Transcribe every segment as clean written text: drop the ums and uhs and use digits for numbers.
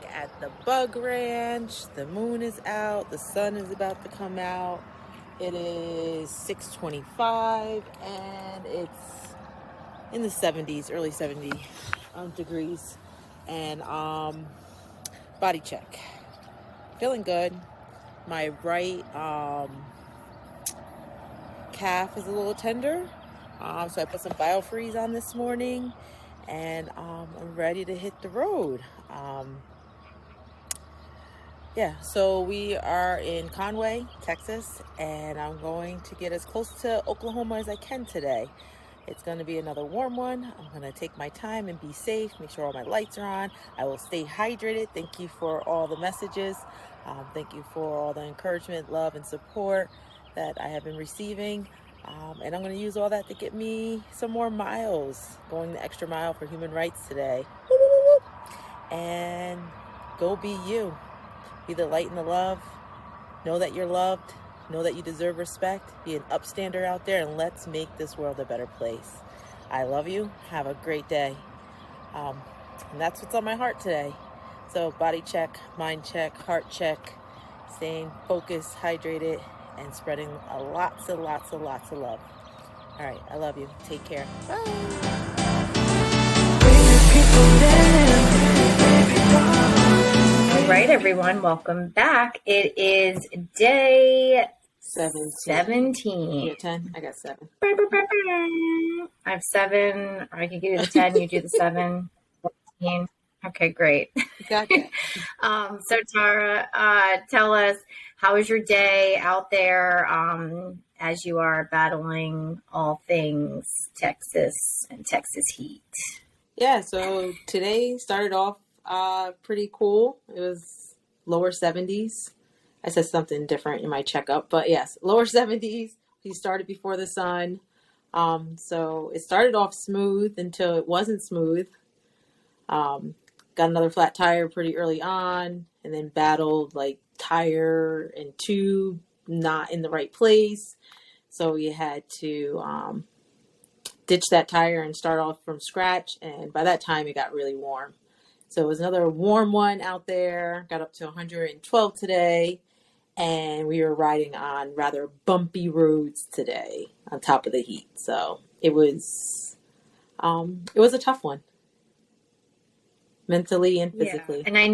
at the bug ranch. The moon is out. The sun is about to come out. It is 6:25 and it's in the 70s, early 70 degrees. And body check. Feeling good. My right calf is a little tender. So I put some BioFreeze on this morning, and I'm ready to hit the road. So we are in Conway, Texas, and I'm going to get as close to Oklahoma as I can today. It's going to be another warm one. I'm going to take my time and be safe, make sure all my lights are on. I will stay hydrated. Thank you for all the messages. Thank you for all the encouragement, love, and support that I have been receiving. And I'm going to use all that to get me some more miles, going the extra mile for human rights today. And go be you. Be the light and the love. Know that you're loved. Know that you deserve respect. Be an upstander out there, and let's make this world a better place. I love you. Have a great day. And that's what's on my heart today. So body check, mind check, heart check, staying focused, hydrated, and spreading lots and lots and lots of love. All right, I love you. Take care. Bye. All right, everyone, welcome back. It is day 17. You have 10? I got 7. I have 7. I can give you the 10. You do the 7. 14. Okay, great. Got that. So Tara, tell us, how was your day out there as you are battling all things Texas and Texas heat? Yeah, so today started off pretty cool. It was lower 70s. I said something different in my checkup, but yes, lower 70s. We started before the sun. So it started off smooth until it wasn't smooth. Got another flat tire pretty early on, and then battled like tire and tube not in the right place. So we had to ditch that tire and start off from scratch. And by that time, it got really warm. So it was another warm one out there. Got up to 112 today, and we were riding on rather bumpy roads today on top of the heat. So it was a tough one. Mentally and physically. Yeah. And I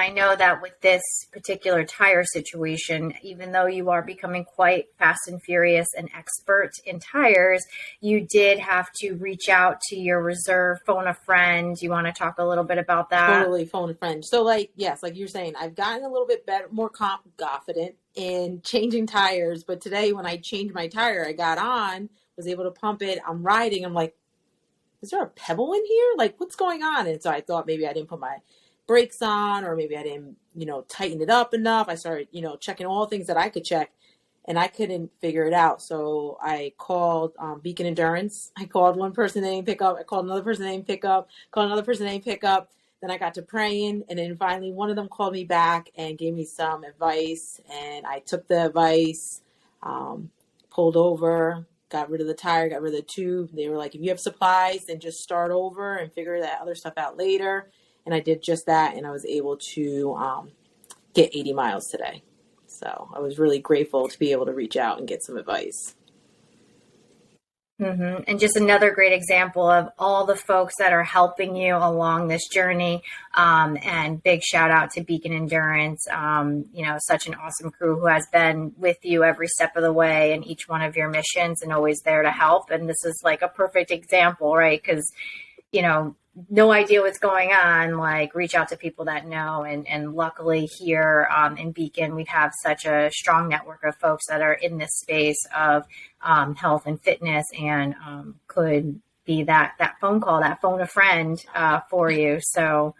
know, that with this particular tire situation, even though you are becoming quite fast and furious and expert in tires, you did have to reach out to your reserve, phone a friend. You want to talk a little bit about that? Totally, phone a friend. So like you're saying, I've gotten a little bit better, more confident in changing tires. But today when I changed my tire, I got on, was able to pump it. I'm riding. I'm like, is there a pebble in here? Like, what's going on? And so I thought maybe I didn't put my brakes on, or maybe I didn't, tighten it up enough. I started, checking all things that I could check, and I couldn't figure it out. So I called Beacon Endurance. I called one person, they didn't pick up. I called another person, they didn't pick up. Called another person, they didn't pick up. Then I got to praying, and then finally one of them called me back and gave me some advice, and I took the advice, pulled over, got rid of the tire, got rid of the tube. They were like, if you have supplies, then just start over and figure that other stuff out later. And I did just that, and I was able to get 80 miles today. So I was really grateful to be able to reach out and get some advice. Mm-hmm. And just another great example of all the folks that are helping you along this journey. And big shout out to Beacon Endurance, such an awesome crew who has been with you every step of the way in each one of your missions and always there to help. And this is like a perfect example, right? Because, no idea what's going on, like reach out to people that know. And luckily here in Beacon, we have such a strong network of folks that are in this space of health and fitness, and could be that phone call, that phone a friend for you. So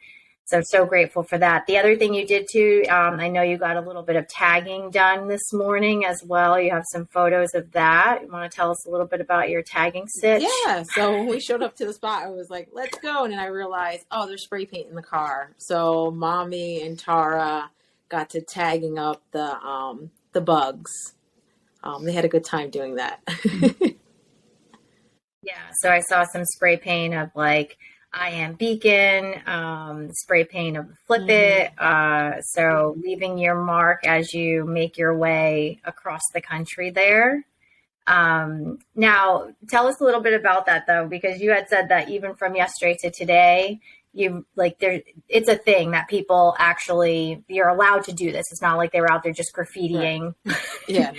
grateful for that. The other thing you did too, I know you got a little bit of tagging done this morning as well. You have some photos of that. You want to tell us a little bit about your tagging stitch? Yeah. So when we showed up to the spot, I was like, let's go. And then I realized, there's spray paint in the car. So Mommy and Tara got to tagging up the bugs. They had a good time doing that. Yeah. So I saw some spray paint of like I am Beacon, spray paint of Flip Mm-hmm. It. So leaving your mark as you make your way across the country there. Now, tell us a little bit about that though, because you had said that even from yesterday to today, you like there, it's a thing that people actually, you're allowed to do this. It's not like they were out there just Right. graffitiing Yeah.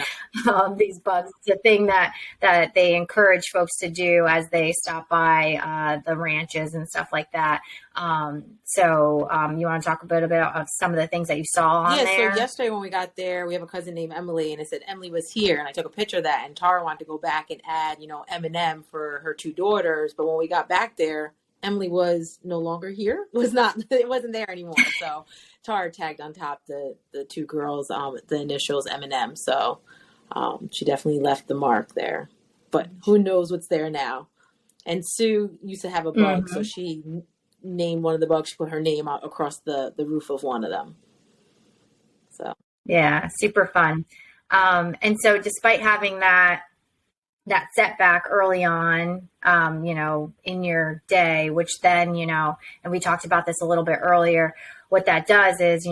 No. these bugs. It's a thing that they encourage folks to do as they stop by the ranches and stuff like that. You want to talk a bit about some of the things that you saw on Yeah, so there? yesterday when we got there, we have a cousin named Emily, and it said Emily was here, and I took a picture of that. And Tara wanted to go back and add, M&M for her two daughters, but when we got back there, Emily was no longer here. Was not, it wasn't there anymore. So Tara tagged on top the two girls, the initials M&M. So she definitely left the mark there. But who knows what's there now? And Sue used to have a bug, so Mm-hmm. she named one of the bugs. She put her name out across the roof of one of them. So. Yeah, super fun. And so despite having that setback early on, in your day, which then, and we talked about this a little bit earlier, what that does is,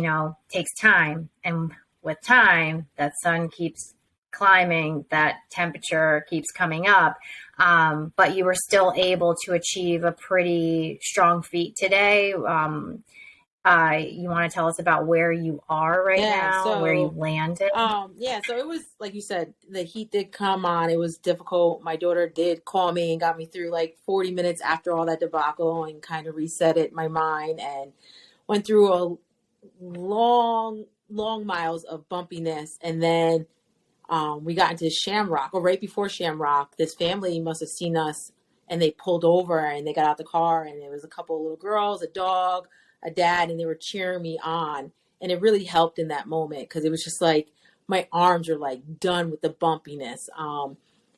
takes time. And with time, that sun keeps climbing, that temperature keeps coming up. But you were still able to achieve a pretty strong feat today. You want to tell us about where you are right Yeah, now, where you so landed? so it was like you said, the heat did come on. It was difficult. My daughter did call me and got me through like 40 minutes after all that debacle and kind of reset it my mind and went through a long miles of bumpiness. And then we got into Shamrock, or right before Shamrock, this family must have seen us and they pulled over and they got out the car and there was a couple of little girls, a dog, a dad, and they were cheering me on. And it really helped in that moment because it was just like my arms were like done with the bumpiness.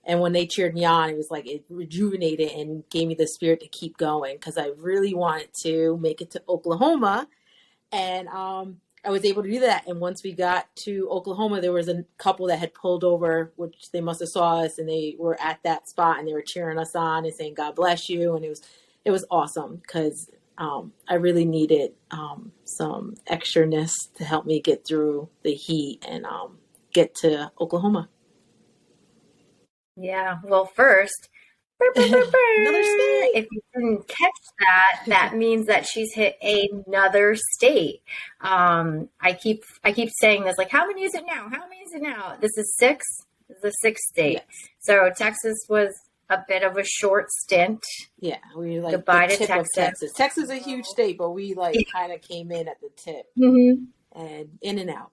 And when they cheered me on, it was like it rejuvenated and gave me the spirit to keep going because I really wanted to make it to Oklahoma. And I was able to do that. And once we got to Oklahoma, there was a couple that had pulled over, which they must have saw us, and they were at that spot and they were cheering us on and saying "God bless you," and it was awesome because I really needed some extraness to help me get through the heat and get to Oklahoma. Yeah. Well, first, Another state. if you didn't catch that, that means that she's hit another state. I keep saying this, like, how many is it now? How many is it now? This is six. This is the sixth state. Yes. So Texas was a bit of a short stint. Yeah, we like the Goodbye to tip of Texas. Texas. Texas is a huge state, but we like kind of came in at the tip Mm-hmm. and in and out.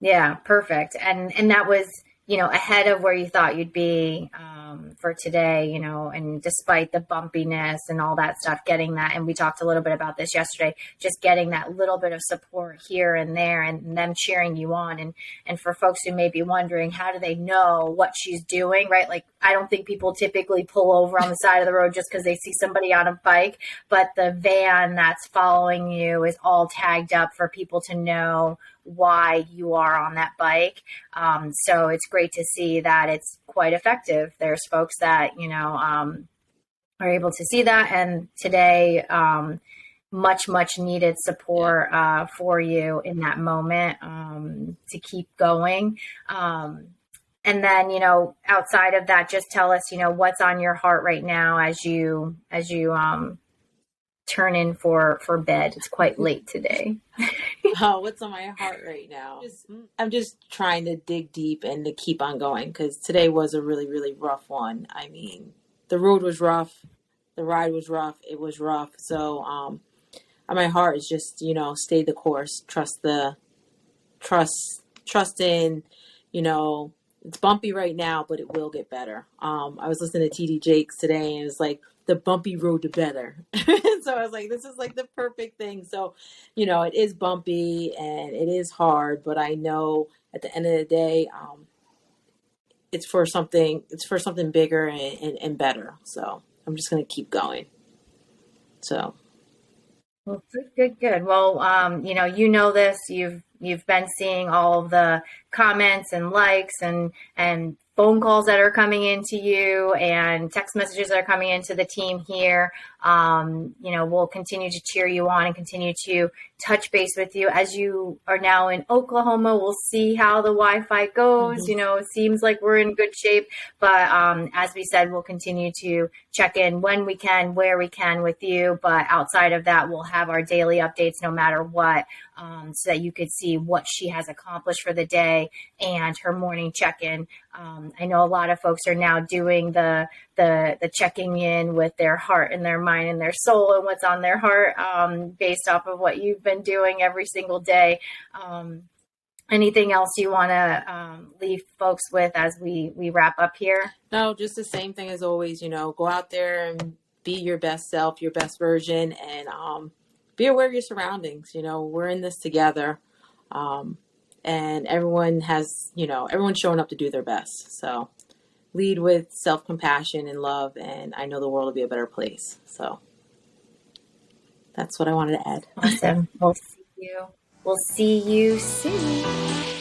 Yeah, perfect. And that was, ahead of where you thought you'd be for today, and despite the bumpiness and all that stuff, getting that, and we talked a little bit about this yesterday, just getting that little bit of support here and there and them cheering you on. And for folks who may be wondering, how do they know what she's doing, right? Like, I don't think people typically pull over on the side of the road just because they see somebody on a bike, but the van that's following you is all tagged up for people to know why you are on that bike. So it's great to see that it's quite effective. There's folks that, are able to see that. And today, much needed support for you in that moment to keep going. And then, outside of that, just tell us, what's on your heart right now as you turn in for bed. It's quite late today. Oh, what's on my heart right now? I'm just trying to dig deep and to keep on going because today was a really, really rough one. I mean, the road was rough, the ride was rough, it was rough. So, on my heart is just, stay the course, trust in, it's bumpy right now, but it will get better. I was listening to TD Jakes today and it was like the bumpy road to better. So I was like, this is like the perfect thing. So, it is bumpy and it is hard, but I know at the end of the day, it's for something bigger and better. So I'm just going to keep going. So. Well, good. Well, this. You've been seeing all of the comments and likes and phone calls that are coming into you and text messages that are coming into the team here. We'll continue to cheer you on and continue to touch base with you as you are now in Oklahoma. We'll see how the Wi-Fi goes. Mm-hmm. It seems like we're in good shape, but as we said, we'll continue to check in when we can, where we can with you. But outside of that, we'll have our daily updates no matter what, so that you could see what she has accomplished for the day and her morning check-in. I know a lot of folks are now doing the checking in with their heart and their mind and their soul and what's on their heart, based off of what you've been doing every single day. Anything else you want to leave folks with as we wrap up here? No, just the same thing as always. Go out there and be your best self, your best version, and be aware of your surroundings. We're in this together. And everyone has, everyone's showing up to do their best. So lead with self-compassion and love, and I know the world will be a better place. So that's what I wanted to add. Awesome. We'll see you soon.